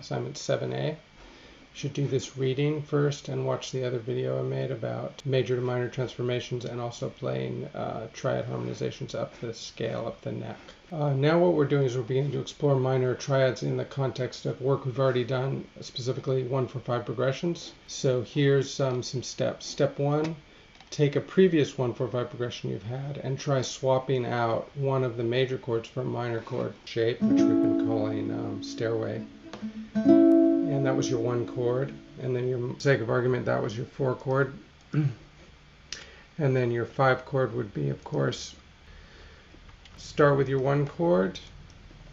assignment 7A. Should do this reading first and watch the other video I made about major to minor transformations and also playing triad harmonizations up the scale, up the neck. Now what we're doing is we're beginning to explore minor triads in the context of work we've already done, specifically 1-4-5 progressions. So here's some steps. Step 1, take a previous 1-4-5 progression you've had and try swapping out one of the major chords for a minor chord shape, which we've been calling Stairway. And that was your 1 chord, and then for sake of argument that was your 4 chord, and then your 5 chord would be, of course, start with your 1 chord,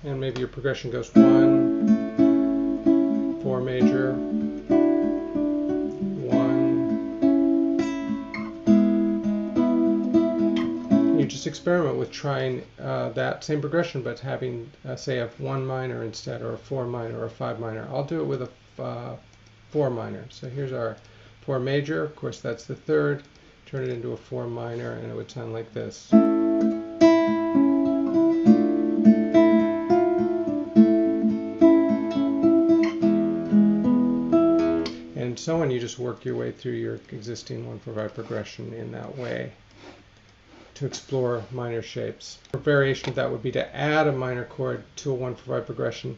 and maybe your progression goes 1, 4 major, 1. You just experiment with trying that same progression, but having, say, a 1 minor instead, or a 4 minor, or a 5 minor. I'll do it with a 4 minor. So here's our 4 major. Of course, that's the 3rd. Turn it into a 4 minor, and it would sound like this. And so on. You just work your way through your existing 1-4-5 progression in that way to explore minor shapes. A variation of that would be to add a minor chord to a 1-4-5 progression,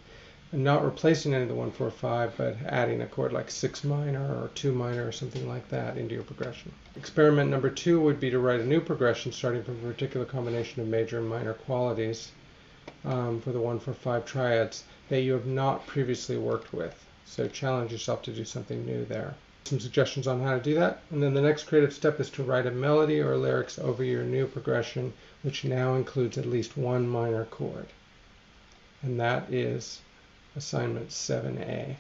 and not replacing any of the 1-4-5, but adding a chord like 6 minor or 2 minor or something like that into your progression. Experiment number 2 would be to write a new progression starting from a particular combination of major and minor qualities for the 1-4-5 triads that you have not previously worked with. So challenge yourself to do something new there. Some suggestions on how to do that. And then the next creative step is to write a melody or lyrics over your new progression, which now includes at least 1 minor chord. And that is assignment 7A.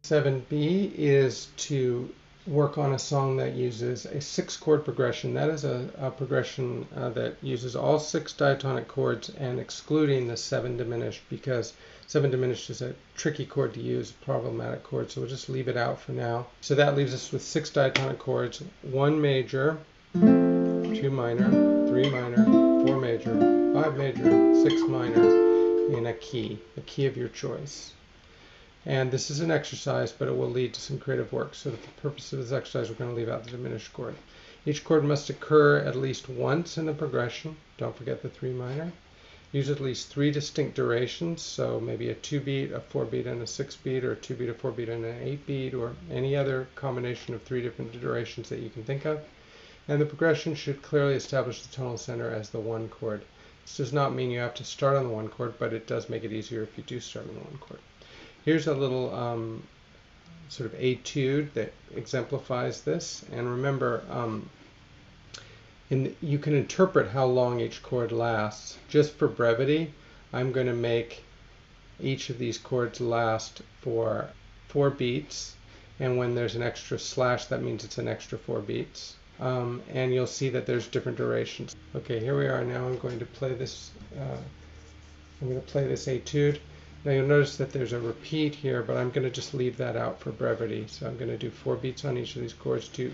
7B is to work on a song that uses a 6-chord progression. That is a progression that uses all 6 diatonic chords and excluding the 7 diminished, because 7 diminished is a tricky chord to use, a problematic chord, so we'll just leave it out for now. So that leaves us with 6 diatonic chords: 1 major, 2 minor, 3 minor, 4 major, 5 major, 6 minor, in a key of your choice. And this is an exercise, but it will lead to some creative work. So for the purpose of this exercise, we're going to leave out the diminished chord. Each chord must occur at least once in the progression. Don't forget the 3 minor. Use at least 3 distinct durations, so maybe a 2-beat, a 4-beat, and a 6-beat, or a 2-beat, a 4-beat, and an 8-beat, or any other combination of 3 different durations that you can think of. And the progression should clearly establish the tonal center as the 1 chord. This does not mean you have to start on the 1 chord, but it does make it easier if you do start on the 1 chord. Here's a little sort of etude that exemplifies this. And remember, you can interpret how long each chord lasts. Just for brevity, I'm going to make each of these chords last for 4 beats. And when there's an extra slash, that means it's an extra 4 beats. And you'll see that there's different durations. Okay, here we are. Now I'm going to play this. Etude. Now you'll notice that there's a repeat here, but I'm going to just leave that out for brevity. So I'm going to do 4 beats on each of these chords, two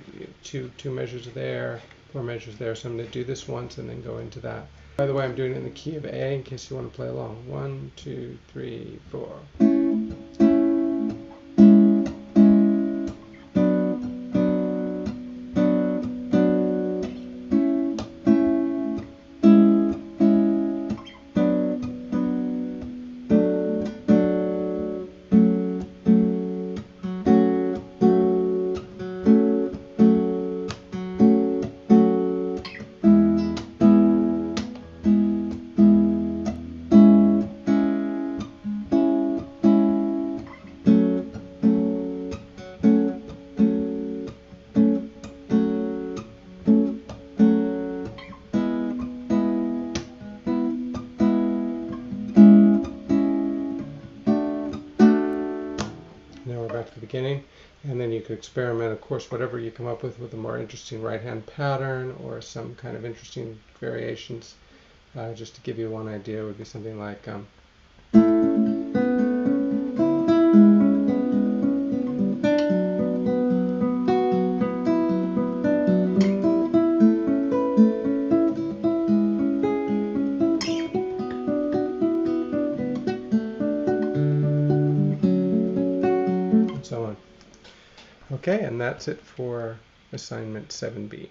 measures there, 4 measures there. So I'm going to do this once and then go into that. By the way, I'm doing it in the key of A in case you want to play along. 1, 2, 3, 4. Beginning, and then you could experiment, of course, whatever you come up with a more interesting right hand pattern or some kind of interesting variations. Just to give you one idea, would be something like and so on. Okay, and that's it for assignment 7B.